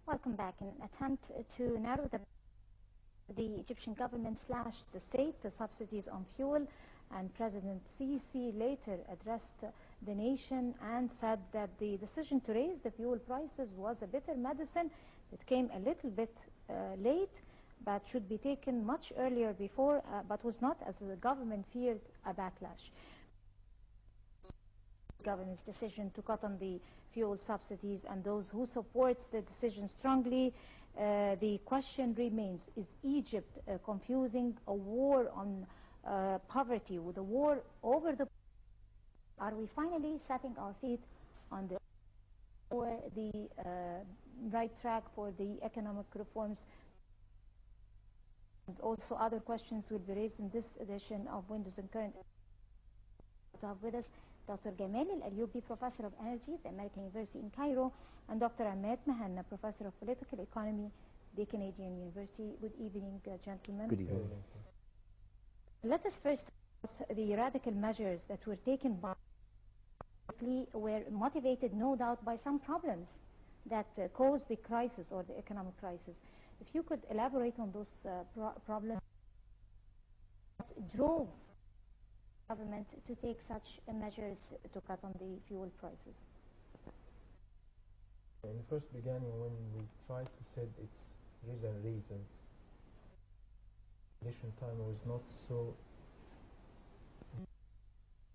Welcome back. In an attempt to narrow the Egyptian government slashed the state, the subsidies on fuel, and President Sisi later addressed the nation and said that the decision to raise the fuel prices was a bitter medicine. It came a little bit late, but should be taken much earlier before, but was not, as the government feared, a backlash. Government's decision to cut on the fuel subsidies, and those who supports the decision strongly. The question remains, is Egypt confusing a war on poverty with a war over the... Are we finally setting our feet on the right track for the economic reforms? And also other questions will be raised in this edition of Windows and Current. To have with us Dr. Jamal القليوبي, Professor of Energy at the American University in Cairo, and Dr. عماد مهنا, Professor of Political Economy, the Canadian University. Good evening, gentlemen. Good evening. Let us first talk about the radical measures that were taken by were motivated, no doubt, by some problems that caused the crisis or the economic crisis. If you could elaborate on those problems, what drove government to take such measures to cut on the fuel prices? In the first beginning, when we tried to set its reasons, election time was not so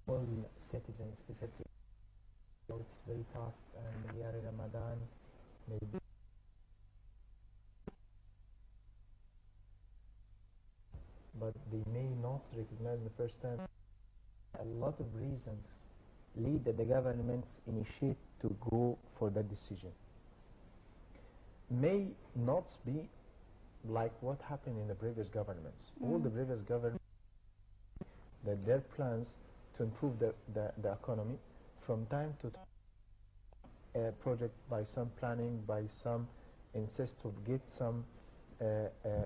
all citizens, specifically. So it's very tough, and we are in Ramadan, maybe. But they may not recognize in the first time. A lot of reasons lead that the governments initiate to go for that decision. May not be like what happened in the previous governments. All the previous governments, that their plans to improve the economy from time to time, a project by some planning, by some insist to get some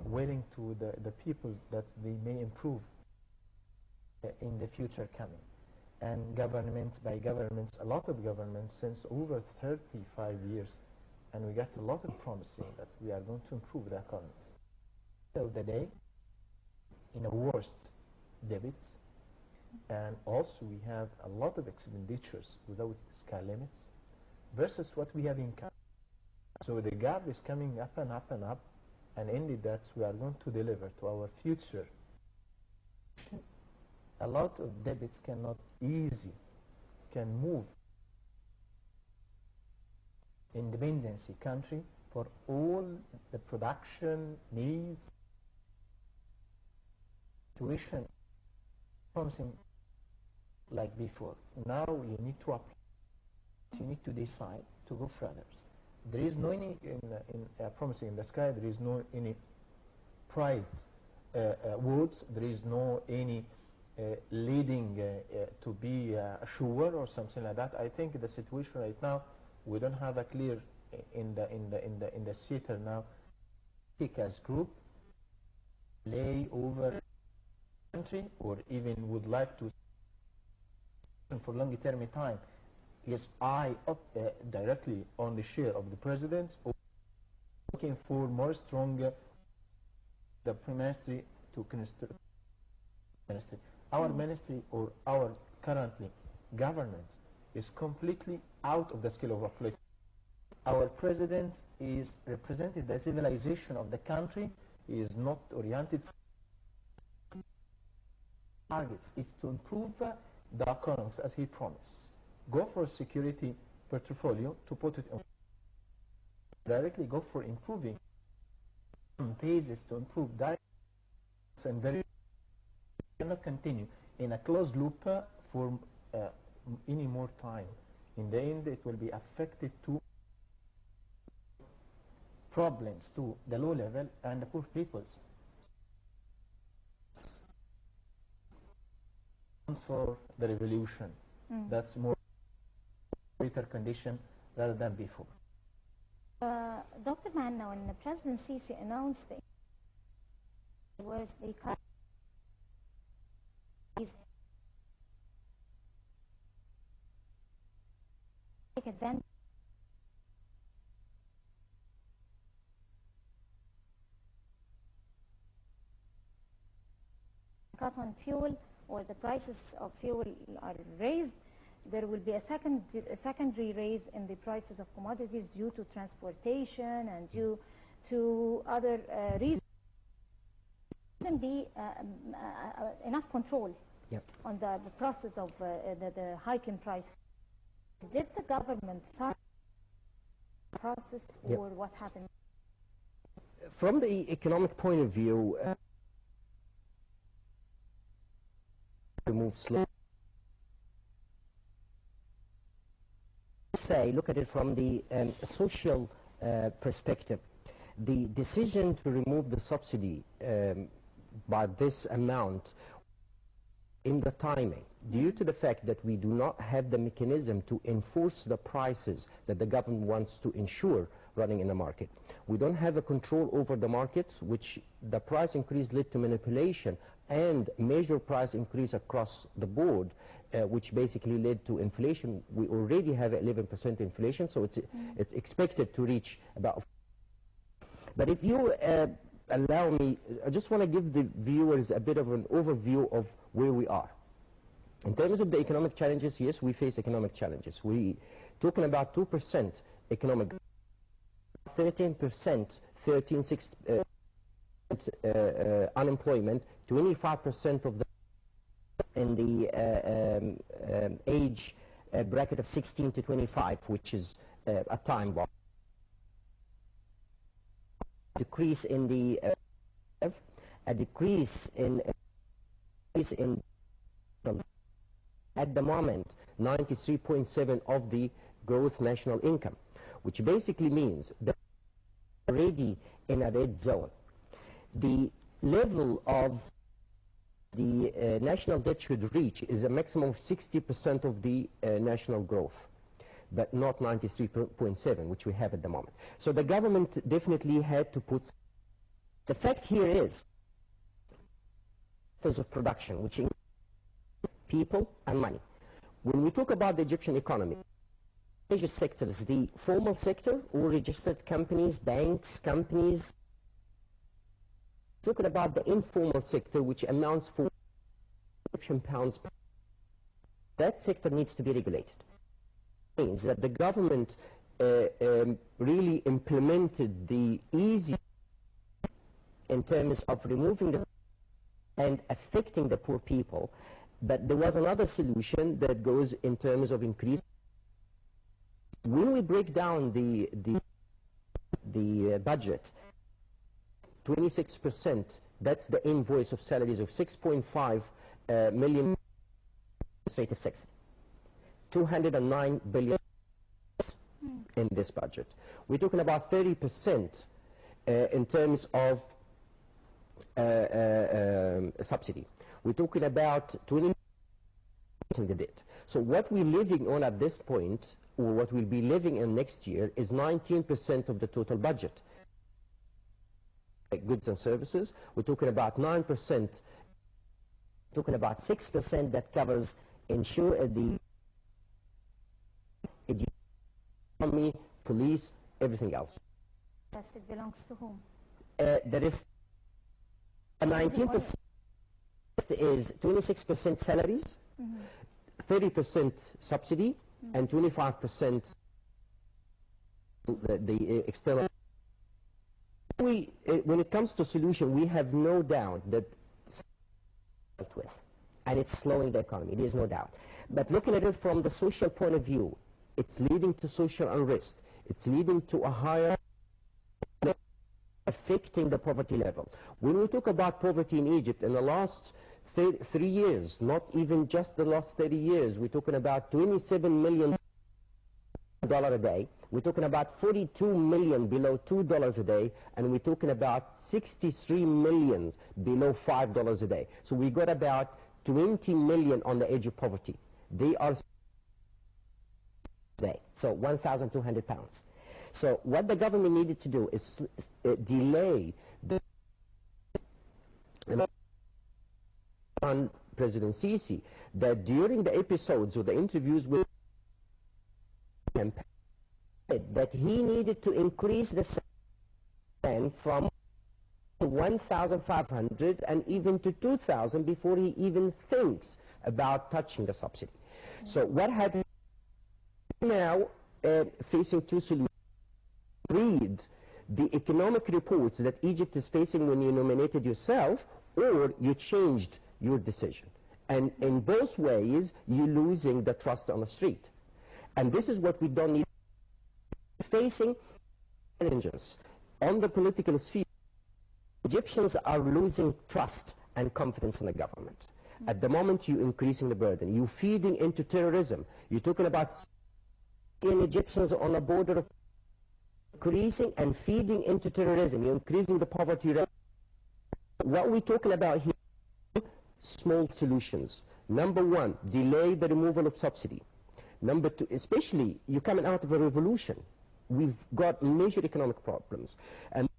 willing to the people that they may improve in the future coming. And governments by governments, a lot of governments since over 35 years, and we got a lot of promising that we are going to improve the economy. Till the day, in a worst debits, and also we have a lot of expenditures without sky limits versus what we have in country. So the gap is coming up and up and up, and indeed that's we are going to deliver to our future. A lot of debits cannot can move independency country for all the production needs, tuition, something like before. Now you need to apply. You need to decide to go further. There is no any promising in the sky. There is no any bright woods. There is no any leading to be sure or something like that. I think the situation right now, we don't have a clear in the theater now. Take as group lay over country, or even would like to for long term time. Is eye up directly on the share of the presidents, or looking for more stronger the prime ministry to ministry. Our ministry or our currently government is completely out of the scale of our politics. Our president is representing the civilization of the country. He is not oriented for targets. It's to improve the economics as he promised. Go for a security portfolio to put it in. Directly go for improving basis to improve that, and very cannot continue in a closed loop for any more time. In the end, it will be affected to problems to the low level and the poor peoples. For the revolution, that's more better condition rather than before. Dr. Mehna, when the President Sisi announced the words they cut take advantage cut on fuel or the prices of fuel are raised, there will be a secondary raise in the prices of commodities due to transportation and due to other reasons. There wouldn't be enough control on the process of the hike in price. Did the government start the process, or what happened? From the economic point of view, to move slowly. Say, look at it from the social perspective. The decision to remove the subsidy by this amount in the timing, due to the fact that we do not have the mechanism to enforce the prices that the government wants to ensure running in the market. We don't have a control over the markets, which the price increase led to manipulation and major price increase across the board, which basically led to inflation. We already have 11% inflation, so it's expected to reach about. But if you allow me, I just want to give the viewers a bit of an overview of where we are. In terms of the economic challenges, yes, we face economic challenges. We talking about 2% economic, 13%, 13.6% unemployment, 25% of the in the age bracket of 16 to 25, which is a time bomb. Decrease in the a decrease in at the moment 93.7 of the gross national income, which basically means that already in a red zone. The level of the national debt should reach is a maximum of 60% of the national growth, but not 93.7, which we have at the moment. So the government definitely had to put. The fact here is factors of production, which include people and money. When we talk about the Egyptian economy, major sectors, the formal sector, all registered companies, banks, companies, talking about the informal sector, which amounts for Egyptian pounds. That sector needs to be regulated. It means that the government really implemented the easy in terms of removing the and affecting the poor people, but there was another solution that goes in terms of increase. When we break down the budget, 26%, that's the invoice of salaries of 6.5 million rate of 6. 209 billion in this budget. We're talking about 30% in terms of subsidy. We're talking about 20% in the debt. So what we're living on at this point, or what we'll be living in next year, is 19% of the total budget. Goods and services, we're talking about 9%, talking about 6% that covers the economy, police, everything else. Yes, it belongs to whom? There is 19% is 26% salaries, 30% subsidy, and 25% the external. When it comes to solution, we have no doubt that with, and it's slowing the economy. There is no doubt. But looking at it from the social point of view, it's leading to social unrest. It's leading to a higher, affecting the poverty level. When we talk about poverty in Egypt in the last 3 years, not even just the last 30 years, we're talking about $27 million a day. We're talking about 42 million below $2 a day, and we're talking about 63 million below $5 a day. So we got about 20 million on the edge of poverty. They are today, so 1,200 pounds. So what the government needed to do is delay the on President Sisi, that during the episodes or the interviews with him, that he needed to increase the spend from to 1,500 and even to 2,000 before he even thinks about touching the subsidy. So what happens now, facing two solutions? Read the economic reports that Egypt is facing when you nominated yourself, or you changed your decision. And in both ways, you're losing the trust on the street. And this is what we don't need. Facing challenges on the political sphere, Egyptians are losing trust and confidence in the government. At the moment, you're increasing the burden. You're feeding into terrorism. You're talking about seeing Egyptians on the border of increasing and feeding into terrorism. You're increasing the poverty rate. What we're talking about here, small solutions. Number one, delay the removal of subsidy. Number two, especially, you're coming out of a revolution. We've got major economic problems. And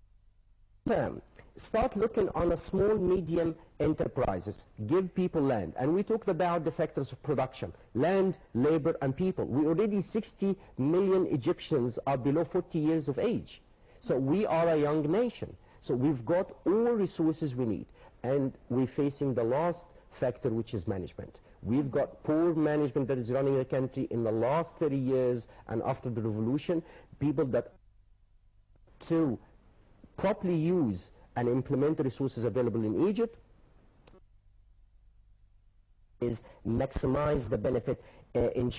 start looking on a small, medium enterprises. Give people land. And we talked about the factors of production: land, labor, and people. We already 60 million Egyptians are below 40 years of age. So we are a young nation. So we've got all resources we need. And we're facing the last factor, which is management. We've got poor management that is running the country in the last 30 years and after the revolution. People that to properly use and implement the resources available in Egypt is maximize the benefit in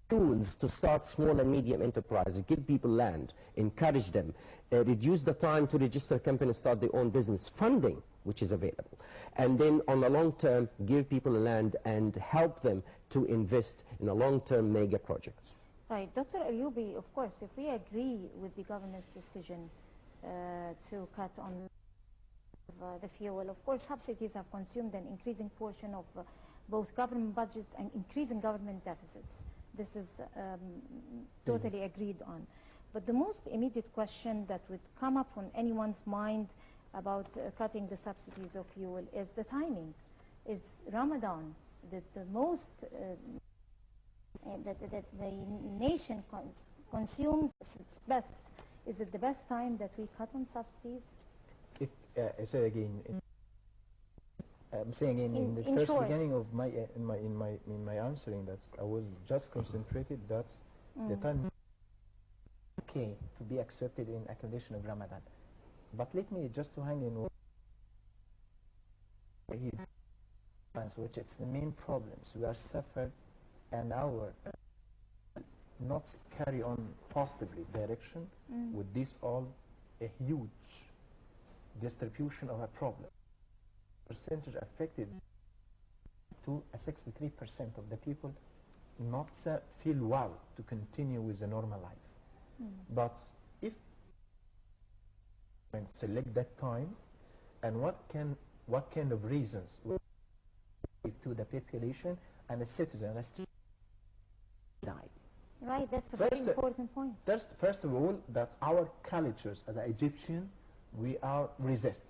tools to start small and medium enterprises, give people land, encourage them, reduce the time to register a company and start their own business, funding which is available, and then on the long term give people land and help them to invest in a long-term mega projects. Right. Dr. القليوبي, of course, if we agree with the government's decision to cut on the fuel, of course, subsidies have consumed an increasing portion of both government budgets and increasing government deficits. This is totally agreed on. But the most immediate question that would come up on anyone's mind about cutting the subsidies of fuel is the timing. Is Ramadan the most that the nation consumes its best? Is it the best time that we cut on subsidies? If I say again, I'm saying in the first short. beginning of my in my answering that I was just concentrated that the time okay to be accepted in a condition of Ramadan. But let me just to hang in which it's the main problems we are suffered and our not carry on positively direction with this all a huge distribution of a problem. Percentage affected to a 63% of the people not feel well to continue with the normal life. But if and select that time and what kind of reasons to the population and the citizen died. Right, that's a very important point. First of all, that our cultures as the Egyptian, we are resist.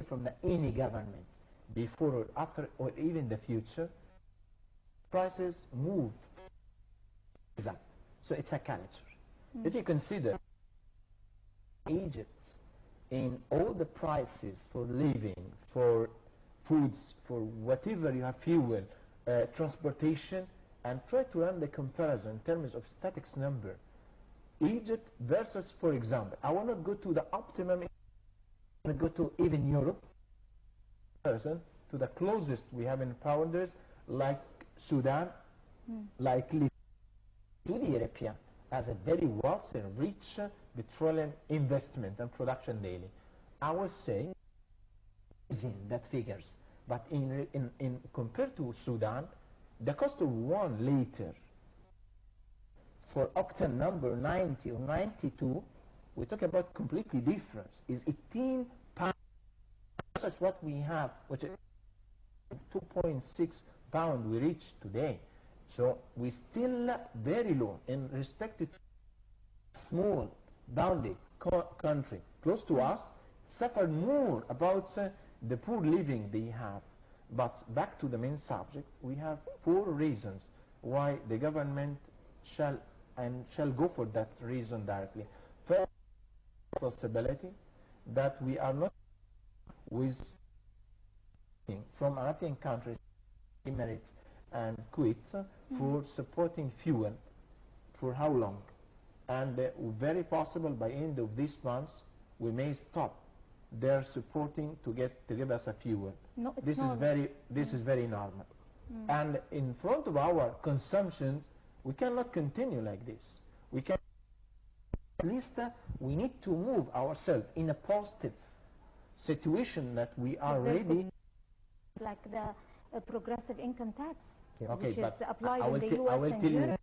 From the any government, before or after or even the future, prices move up. So it's a culture. If you consider Egypt in all the prices for living, for foods, for whatever you have, fuel, transportation, and try to run the comparison in terms of statics number, Egypt versus, for example, I want to go to the optimum, I want to go to even Europe, person to the closest we have in boundaries like Sudan, like Libya, to the European as a very wealthy and rich petroleum investment and production daily. I would say in that figures, but in compared to Sudan, the cost of 1 liter for octane number 90 or 92, we talk about completely difference, is 18 pounds. That's what we have, which is 2.6 pounds we reach today. So we still very low in respect to small, bounded country close to us, suffered more about the poor living they have. But back to the main subject, we have 4 reasons why the government shall go for that reason directly. First, possibility that we are not with from Arabian countries, Emirates and Kuwait, for supporting fuel. For how long? And very possible by end of this month we may stop their supporting to give us a fuel. No, it's this normal. is very normal. And in front of our consumptions, we cannot continue like this. We can at least we need to move ourselves in a positive situation that we are ready. Like the progressive income tax, Okay, which but is applied I in will the te- I US will and tell you- Europe.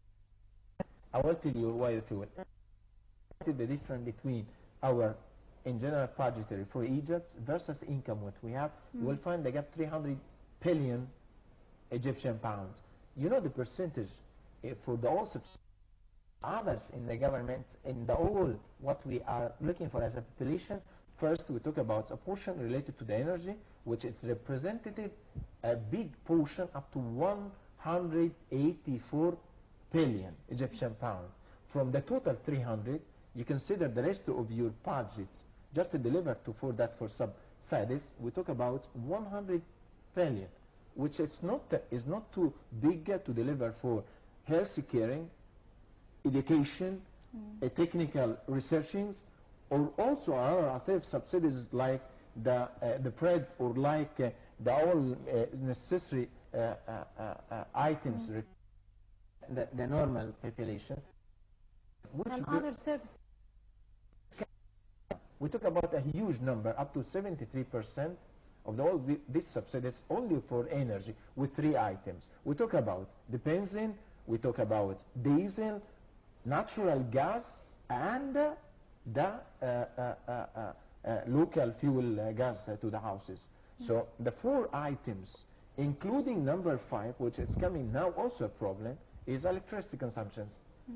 I will tell you why the fuel. The difference between our in general budgetary for Egypt versus income what we have, you will find they got 300 billion Egyptian pounds. You know the percentage for the all others in the government, in the all what we are looking for as a population. First, we talk about a portion related to the energy, which is representative, a big portion up to 184 billion Egyptian pound. From the total 300, you consider the rest of your budget just to deliver to for sub-SADIS, we talk about 100 billion, which is not too big to deliver for health caring, education, technical researchings, or also other alternative subsidies like the bread or like the all necessary items the normal population. And other services. We talk about a huge number, up to 73% of all these subsidies only for energy with 3 items. We talk about the benzene, we talk about diesel, natural gas, and the local fuel gas to the houses. So the 4 items, including number 5, which is coming now also a problem, is electricity consumptions.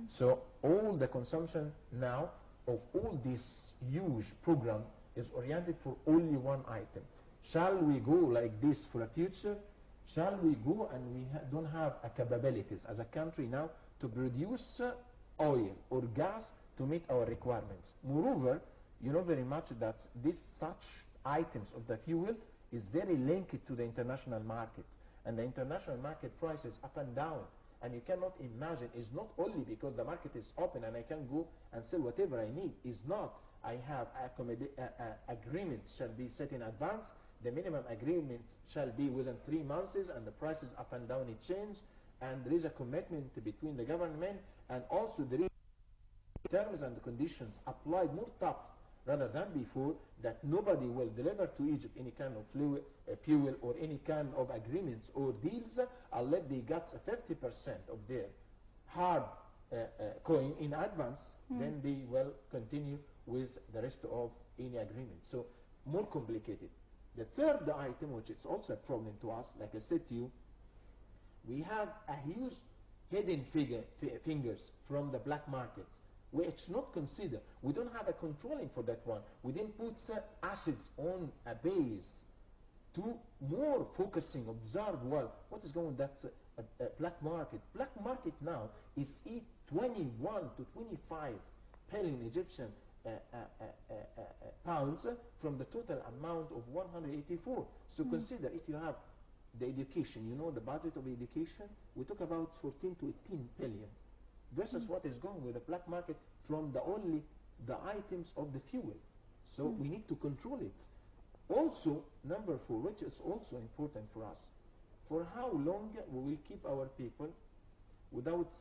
So all the consumption now of all this huge program is oriented for only 1 item. Shall we go like this for the future? Shall we go and we don't have capabilities as a country now to produce oil or gas to meet our requirements? Moreover, you know very much that such items of the fuel is very linked to the international market, and the international market price is up and down. And you cannot imagine, it's not only because the market is open and I can go and sell whatever I need. It's not. I have agreements shall be set in advance. The minimum agreements shall be within 3 months, and the prices up and down it change. And there is a commitment between the government, and also there is terms and conditions applied more tough rather than before, that nobody will deliver to Egypt any kind of fuel or any kind of agreements or deals unless they got 50% of their hard coin in advance, then they will continue with the rest of any agreement. So more complicated. The third item, which is also a problem to us, like I said to you, we have a huge hidden fingers from the black market, which not considered. We don't have a controlling for that one. We didn't put assets on a base to more focusing, observe well what is going on. That's a black market. Black market now is 21 to 25 billion Egyptian pounds from the total amount of 184. So consider if you have the education, you know the budget of education, we talk about 14 to 18 billion. Versus what is going with the black market from the items of the fuel. So we need to control it. Also, number 4, which is also important for us, for how long we will keep our people without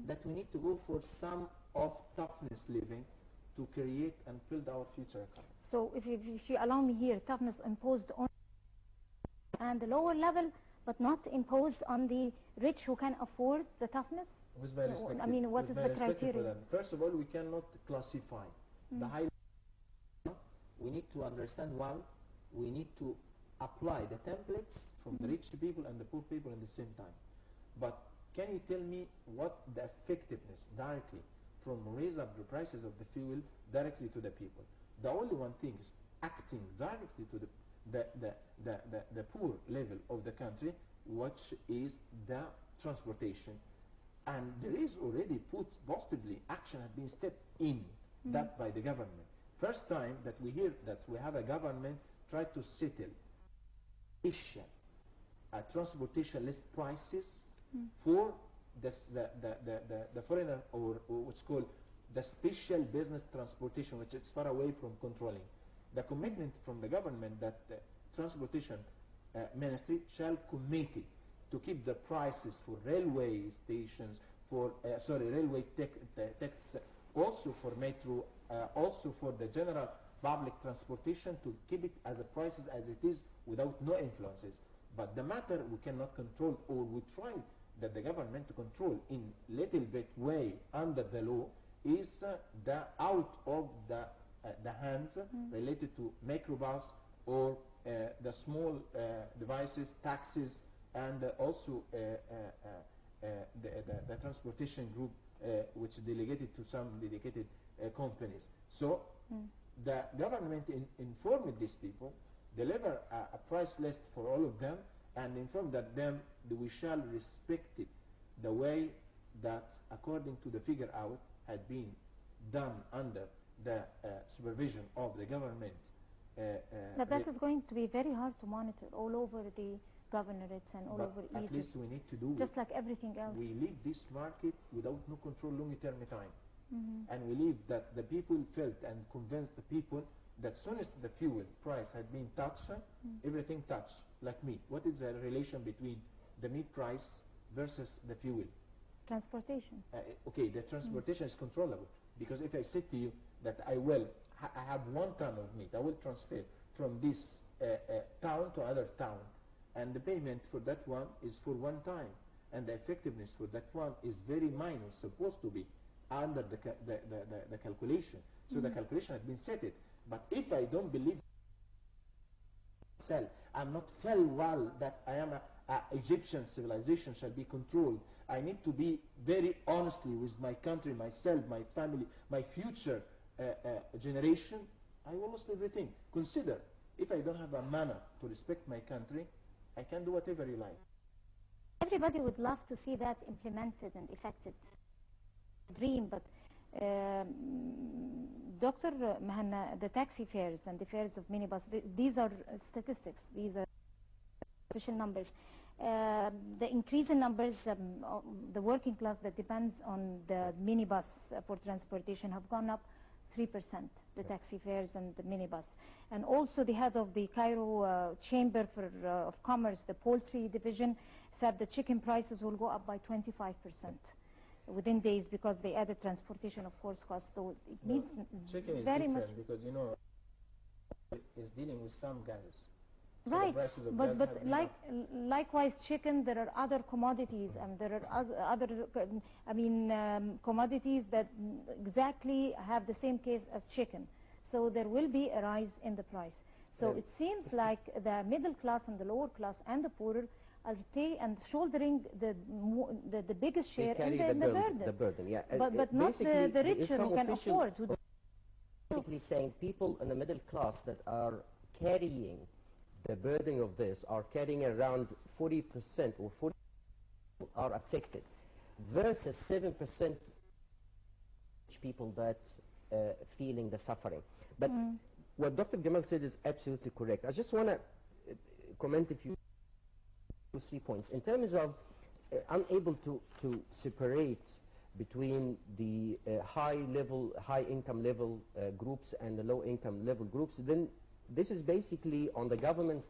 that we need to go for some of toughness living to create and build our future economy. So if you allow me here, toughness imposed on and the lower level, but not imposed on the rich who can afford the toughness? With my respect, I mean, what is the criteria? First of all, we cannot classify the high. We need to understand well. We need to apply the templates from the rich people and the poor people at the same time. But can you tell me what the effectiveness directly from raise up the prices of the fuel directly to the people? The only one thing is acting directly to the poor level of the country, which is the transportation. And there is already put positively action has been stepped in that by the government. First time that we hear that we have a government try to settle issue transportation list prices for the foreigner, or what's called the special business transportation, which is far away from controlling. The commitment from the government that the transportation ministry shall commit to keep the prices for railway stations, for railway tickets, also for metro, also for the general public transportation, to keep it as a prices as it is without no influences. But the matter we cannot control, or we try that the government to control in little bit way under the law, is the out of the hands related to microbus or the small devices, taxis, and also the transportation group which delegated to some dedicated companies. So the government informed these people, deliver a price list for all of them, and inform that we shall respect it the way that according to the figure out had been done under the supervision of the government. But that is going to be very hard to monitor all over the governorates and all over Egypt. At least we need to do just like everything else. We leave this market without no control long-term time. And we leave that the people felt and convinced the people that soon as the fuel price had been touched, everything touched, like meat. What is the relation between the meat price versus the fuel? Transportation. Okay, the transportation is controllable, because if I say to you that I have 1 ton of meat, I will transfer from this town to other town, and the payment for that one is for 1 time, and the effectiveness for that one is very minor, supposed to be under the calculation. So the calculation has been set it. But if I don't believe myself, I'm not feel well that I am a Egyptian civilization shall be controlled. I need to be very honestly with my country, myself, my family, my future generation. I will lose everything. Consider, if I don't have a manner to respect my country, I can do whatever you like. Everybody would love to see that implemented and effected. Dream, but Dr. Mehna, the taxi fares and the fares of minibus, these are statistics, these are official numbers. The increase in numbers, the working class that depends on the minibus for transportation have gone up 3%, the taxi fares and the minibus. And also the head of the Cairo Chamber of Commerce, the poultry division, said the chicken prices will go up by 25%. Within days, because they added transportation, of course, cost. So it needs chicken is very different much, because it's dealing with some gases. So right? But likewise, chicken. There are other commodities, and there are other. Commodities that exactly have the same case as chicken. So there will be a rise in the price. So it seems like the middle class and the lower class and the poorer are shouldering the biggest share in the burden. The burden, yeah. But not the richer who can afford. Basically saying people in the middle class that are carrying the burden of this are carrying around 40% or 40% are affected versus 7% people that feeling the suffering. But what Dr. Jamal said is absolutely correct. I just want to comment a few 3 points. In terms of unable to separate between the high income level groups and the low income level groups, then this is basically on the government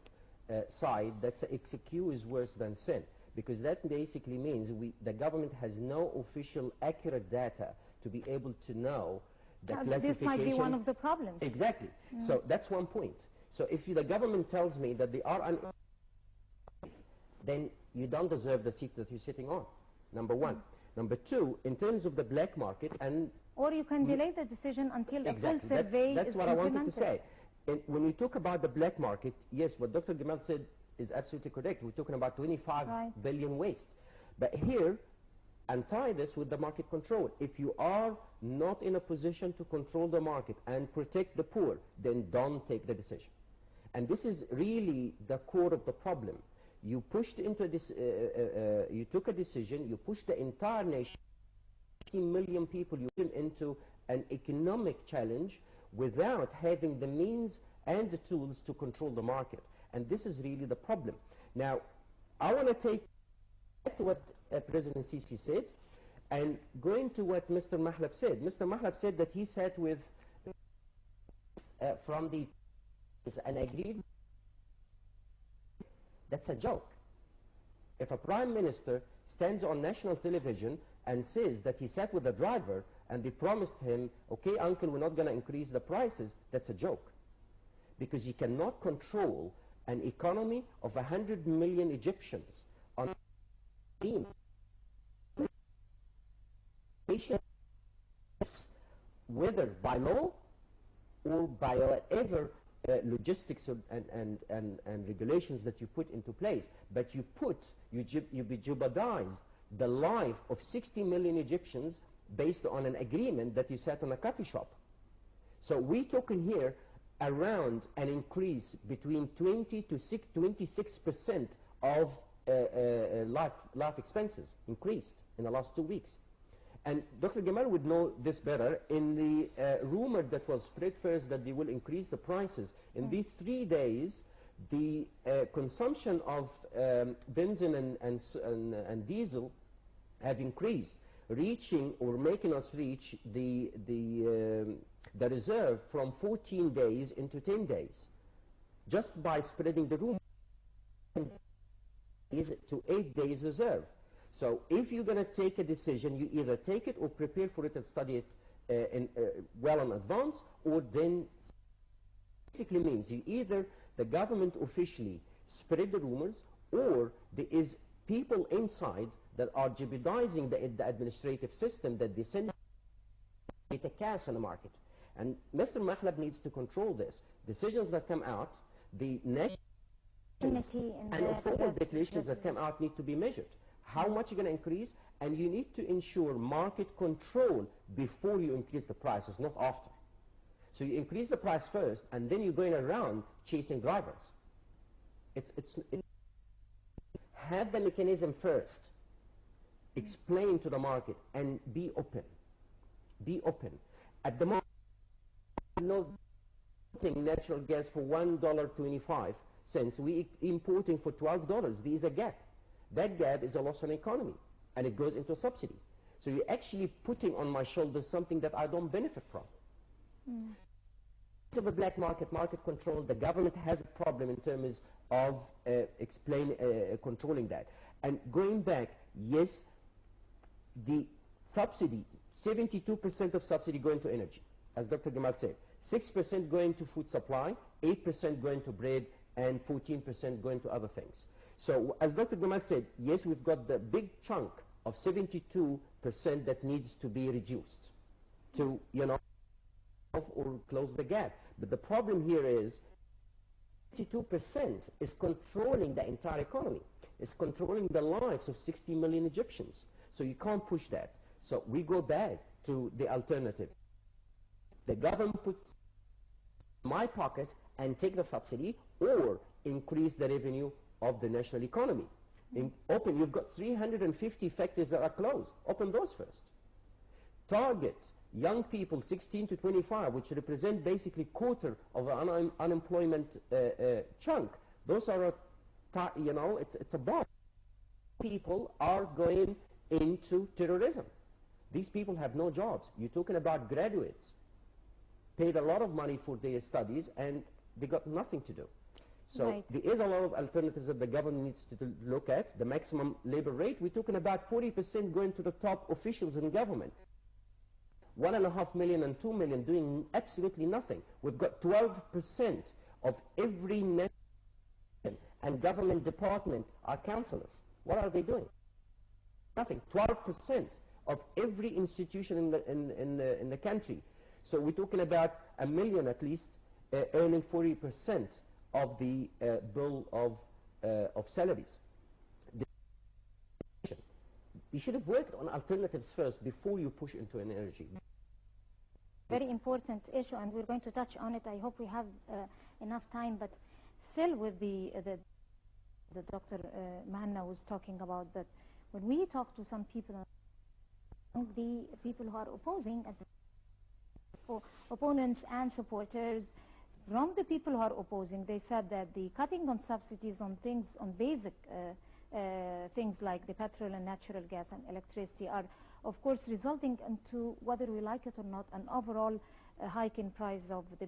side. That's execute is worse than sin, because that basically means the government has no official accurate data to be able to know the classification. This might be one of the problems. Exactly. So that's one point. So if the government tells me that they are then you don't deserve the seat that you're sitting on, number one. Number two, in terms of the black market, and or you can delay the decision until a full survey that's is implemented. That's what I wanted to say. And when you talk about the black market, yes, what Dr. Jamal said is absolutely correct. We're talking about 25 billion waste. But here, and tie this with the market control. If you are not in a position to control the market and protect the poor, then don't take the decision. And this is really the core of the problem. You pushed into this, you took a decision, you pushed the entire nation, 15 million people, you put them into an economic challenge without having the means and the tools to control the market. And this is really the problem. Now, I want to take back to what President Sisi said and go into what Mr. Mahlab said. Mr. Mahlab said that he sat with from the and agreed. That's a joke. If a prime minister stands on national television and says that he sat with a driver and they promised him, okay, uncle, we're not going to increase the prices, that's a joke. Because you cannot control an economy of 100 million Egyptians on team. Whether by law or by whatever logistics and regulations that you put into place, but you jeopardize the life of 60 million Egyptians based on an agreement that you sat on a coffee shop. So we're talking here around an increase between 20 to 26% of life expenses increased in the last 2 weeks. And Dr. Jamal would know this better. In the rumor that was spread first that they will increase the prices, in these 3 days, the consumption of benzene and diesel have increased, reaching or making us reach the reserve from 14 days into 10 days, just by spreading the rumor to 8 days reserve. So if you're going to take a decision, you either take it or prepare for it and study it well in advance, or then basically means you either the government officially spread the rumors, or there is people inside that are jeopardizing the administrative system that they send a cash on the market. And Mr. Mahlab needs to control this. Decisions that come out, the national and formal declarations that come out need to be measured. How much you're going to increase, and you need to ensure market control before you increase the prices, not after. So you increase the price first, and then you're going around chasing drivers. Have the mechanism first, explain to the market, and be open. Be open. At the moment, no natural gas for $1.25, we importing for $12. There is a gap. That gap is a loss on economy, and it goes into a subsidy. So you're actually putting on my shoulders something that I don't benefit from. So the black market, market control, the government has a problem in terms of controlling that. And going back, yes, the subsidy, 72% of subsidy going to energy, as Dr. Jamal said, 6% going to food supply, 8% going to bread, and 14% going to other things. So as Dr. Jamal said, yes, we've got the big chunk of 72% that needs to be reduced to, or close the gap. But the problem here is 52% is controlling the entire economy. It's controlling the lives of 60 million Egyptians. So you can't push that. So we go back to the alternative. The government puts my pocket and take the subsidy, or increase the revenue of the national economy. You've got 350 factories that are closed. Open those first. Target young people 16 to 25, which represent basically quarter of an unemployment chunk. Those are, it's a bomb. People are going into terrorism. These people have no jobs. You're talking about graduates, paid a lot of money for their studies, and they got nothing to do. So there is a lot of alternatives that the government needs to look at. The maximum labor rate, we're talking about 40% going to the top officials in government. 1.5 million and 2 million doing absolutely nothing. We've got 12% of every national and government department are councillors. What are they doing? Nothing. 12% of every institution in the country. So we're talking about 1 million at least earning 40% of the bill of salaries. You should have worked on alternatives first before you push into an energy. Very important issue, and we're going to touch on it. I hope we have enough time, but still with the Dr. Muhanna was talking about that when we talk to some people, the people who are opposing at opponents and supporters. From the people who are opposing, they said that the cutting on subsidies on things, on basic things like the petrol and natural gas and electricity are, of course, resulting into, whether we like it or not, an overall hike in price of the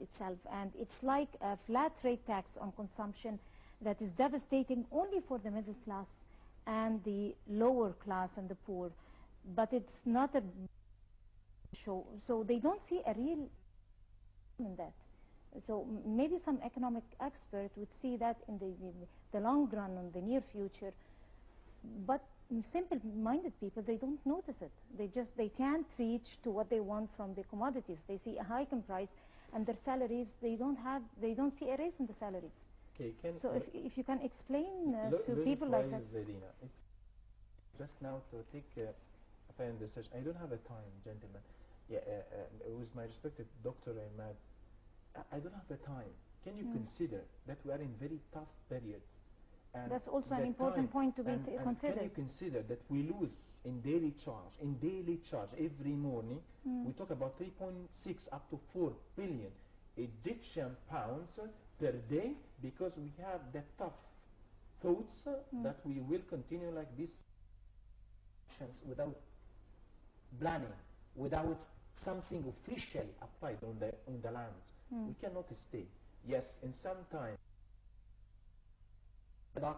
itself. And it's like a flat rate tax on consumption that is devastating only for the middle class and the lower class and the poor. But it's not a show. So they don't see a real in that. So maybe some economic expert would see that in the long run, in the near future. But simple-minded people, they don't notice it. They can't reach to what they want from the commodities. They see a hike in price, and their salaries, they don't see a raise in the salaries. Okay, so if you can explain to people like that. Just now to take a fan decision. I don't have a time, gentlemen. Yeah, with my respected Dr. Ahmad, I don't have a time. Can you consider that we are in very tough period? And that's also an important point to be considered. Can you consider that we lose in daily charge every morning? We talk about 3.6 up to 4 billion Egyptian pounds per day, because we have the tough thoughts that we will continue like this without planning, without something officially applied on the land. We cannot stay. Yes, in some time, a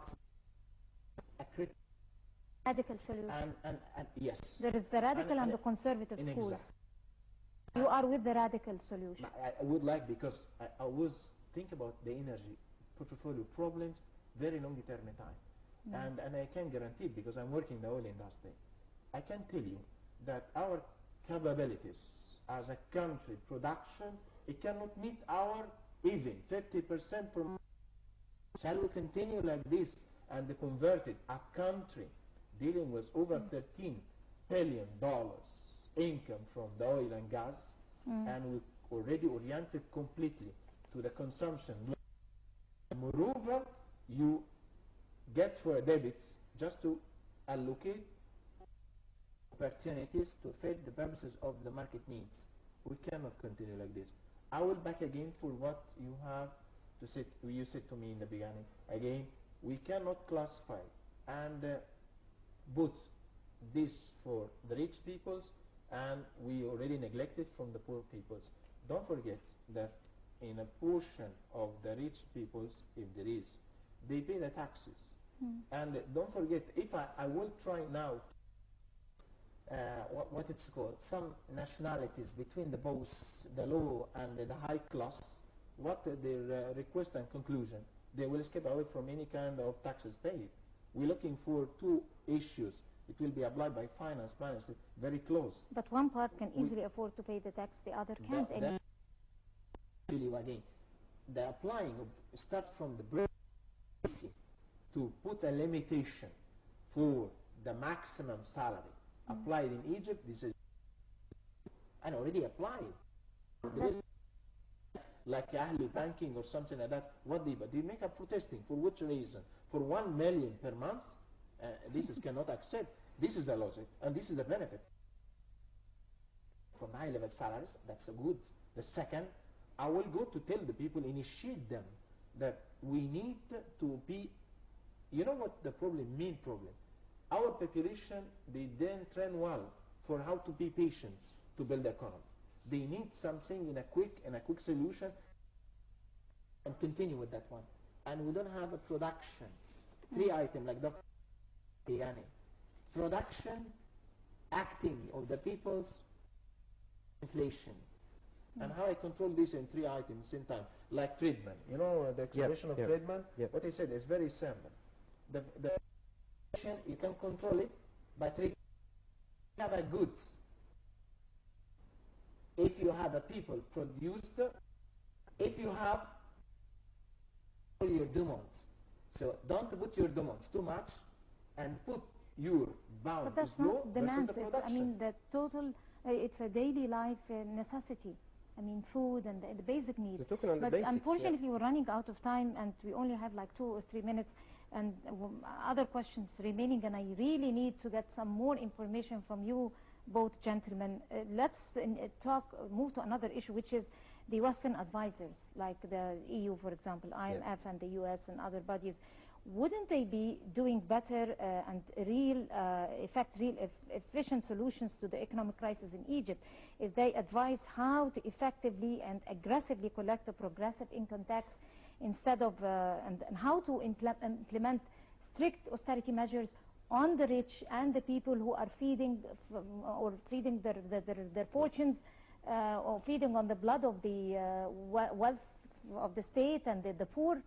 radical solution. And yes. There is the radical and the conservative schools. Exactly. You are with the radical solution. I would like, because I always think about the energy portfolio problems very long term time. And I can guarantee, because I'm working in the oil industry, I can tell you that our capabilities as a country, production, it cannot meet our even 50% from. Shall we continue like this and convert it a country dealing with over $13 billion income from the oil and gas, and we already oriented completely to the consumption? Moreover, you get for debits just to allocate opportunities to fit the purposes of the market needs. We cannot continue like this. I will back again for what you have to say. You said to me in the beginning. Again, we cannot classify and put this for the rich peoples, and we already neglected from the poor peoples. Don't forget that in a portion of the rich peoples, if there is, they pay the taxes. And don't forget, if I will try now what it's called, some nationalities between the both the low and the high class, what their request and conclusion, they will escape away from any kind of taxes paid. We're looking for two issues. It will be applied by finance ministry, very close. But one part can easily afford to pay the tax, the other can't. Again, the applying of start from the to put a limitation for the maximum salary applied in Egypt. This is and already applied. There is like Ahli banking or something like that. What they make a protesting for which reason? For 1 million per month. This is cannot accept. This is the logic, and this is the benefit. From high-level salaries, that's a good. The second, I will go to tell the people, initiate them, that we need to be. You know what the main problem? Our population, they didn't train well for how to be patient to build the economy. They need something in a quick solution, and continue with that one. And we don't have a production. 3 items like Dr. Production, acting of the people's inflation. And how I control this in 3 items at the same time. Like Friedman. You know the expression of Friedman? What he said is very simple. The you can control it by 3. You have a goods. If you have a people produced, if you have all your demands. So don't put your demands too much, and put your bound. But that's not demands. I mean, the total. It's a daily life necessity. I mean, food and the basic needs. But unfortunately, we're running out of time, and we only have like 2 or 3 minutes. and other questions remaining, and I really need to get some more information from you, both gentlemen. Let's move to another issue, which is the Western advisors, like the EU, for example, IMF and the US and other bodies. Wouldn't they be doing better and efficient solutions to the economic crisis in Egypt if they advise how to effectively and aggressively collect a progressive income tax instead of, and how to implement strict austerity measures on the rich and the people who are feeding their fortunes or feeding on the blood of the wealth of the state and the poor,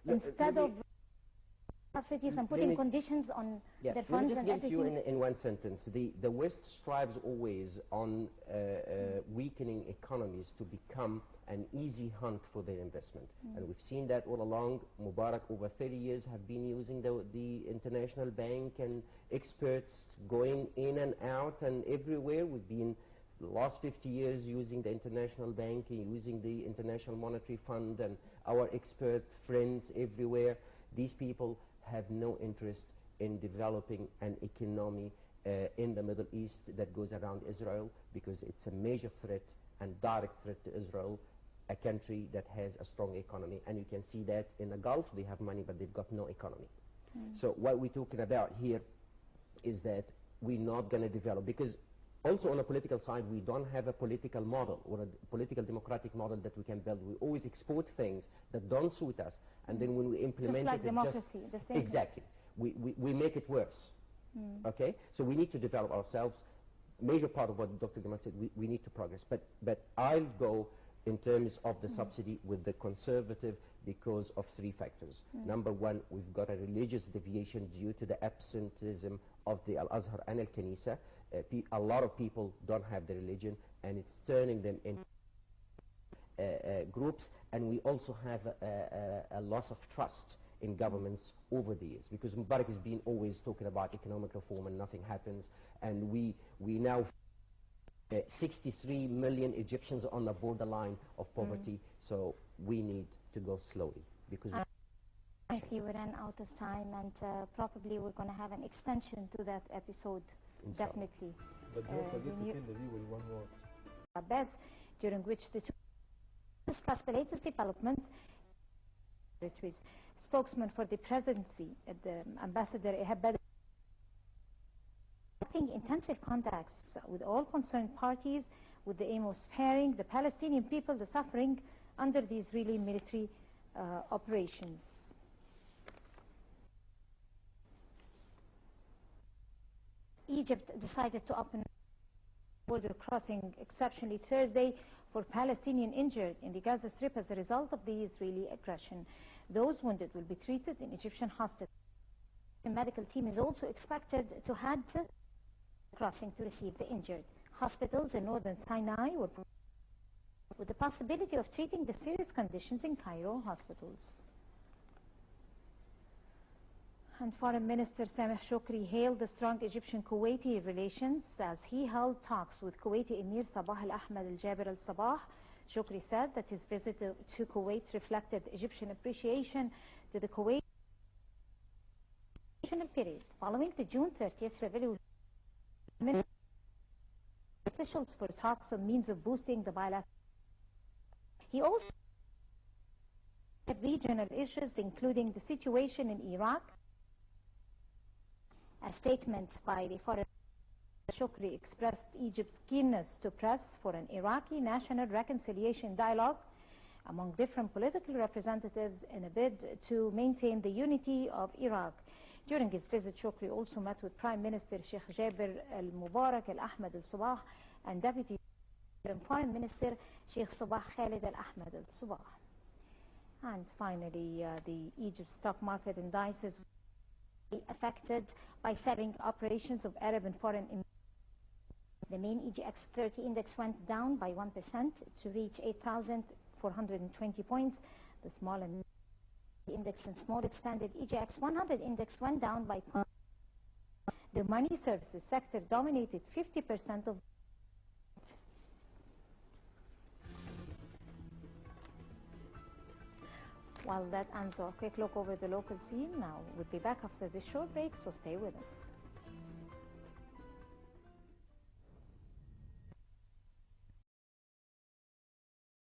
instead of subsidies and putting conditions on their funds and everything? Let me just give it to you in one sentence. The West strives always on weakening economies to become an easy hunt for their investment. And we've seen that all along. Mubarak, over 30 years, have been using the International Bank and experts going in and out and everywhere. We've been the last 50 years using the International Bank, using the International Monetary Fund and our expert friends everywhere. These people have no interest in developing an economy in the Middle East that goes around Israel, because it's a major threat and direct threat to Israel, a country that has a strong economy. And you can see that in the Gulf, they have money, but they've got no economy. So what we're talking about here is that we're not going to develop, because also on a political side, we don't have a political model or a political democratic model that we can build. We always export things that don't suit us, and then when we implement just like it, democracy, the same exactly, we make it worse. Okay, so we need to develop ourselves. Major part of what Dr. Jamal said, we need to progress. But I'll go in terms of the subsidy with the conservative because of three factors. Number one, we've got a religious deviation due to the absenteeism of the Al-Azhar and Al-Kanisa. A lot of people don't have the religion, and it's turning them into groups. And we also have a loss of trust in governments over the years, because Mubarak has been always talking about economic reform and nothing happens. And we now 63 million Egyptians on the borderline of poverty. So we need to go slowly, because we ran out of time, and probably we're going to have an extension to that episode. Definitely. But don't forget to tell the viewers one word. Best, during which the two discussed the latest developments. Spokesman for the presidency, the Ambassador Ehab, intensive contacts with all concerned parties with the aim of sparing the Palestinian people the suffering under these really military operations. Egypt decided to open border crossing exceptionally Thursday for Palestinians injured in the Gaza Strip as a result of the Israeli aggression. Those wounded will be treated in Egyptian hospitals. The medical team is also expected to head to crossing to receive the injured. Hospitals in northern Sinai were with the possibility of treating the serious conditions in Cairo hospitals. And Foreign Minister Sameh Shoukry hailed the strong Egyptian-Kuwaiti relations as he held talks with Kuwaiti Emir Sabah al-Ahmed al-Jaber al-Sabah. Shoukry said that his visit to Kuwait reflected Egyptian appreciation to the Kuwaiti period following the June 30th revolution. Officials for talks on means of boosting the bilateral. He also had regional issues, including the situation in Iraq. A statement by the Foreign Minister Shoukry expressed Egypt's keenness to press for an Iraqi national reconciliation dialogue among different political representatives in a bid to maintain the unity of Iraq. During his visit, Shoukry also met with Prime Minister Sheikh Jaber al-Mubarak al-Ahmed al-Sabah and Deputy Foreign Minister Sheikh Sabah Khalid al-Ahmed al-Sabah. And finally, the Egypt stock market indices affected by selling operations of Arab and foreign. The main EGX 30 index went down by 1% to reach 8,420 points. The small and index and small expanded EGX 100 index went down by 0.5%. The money services sector dominated 50% of. Well, that ends our quick look over the local scene. Now we'll be back after this short break, so stay with us.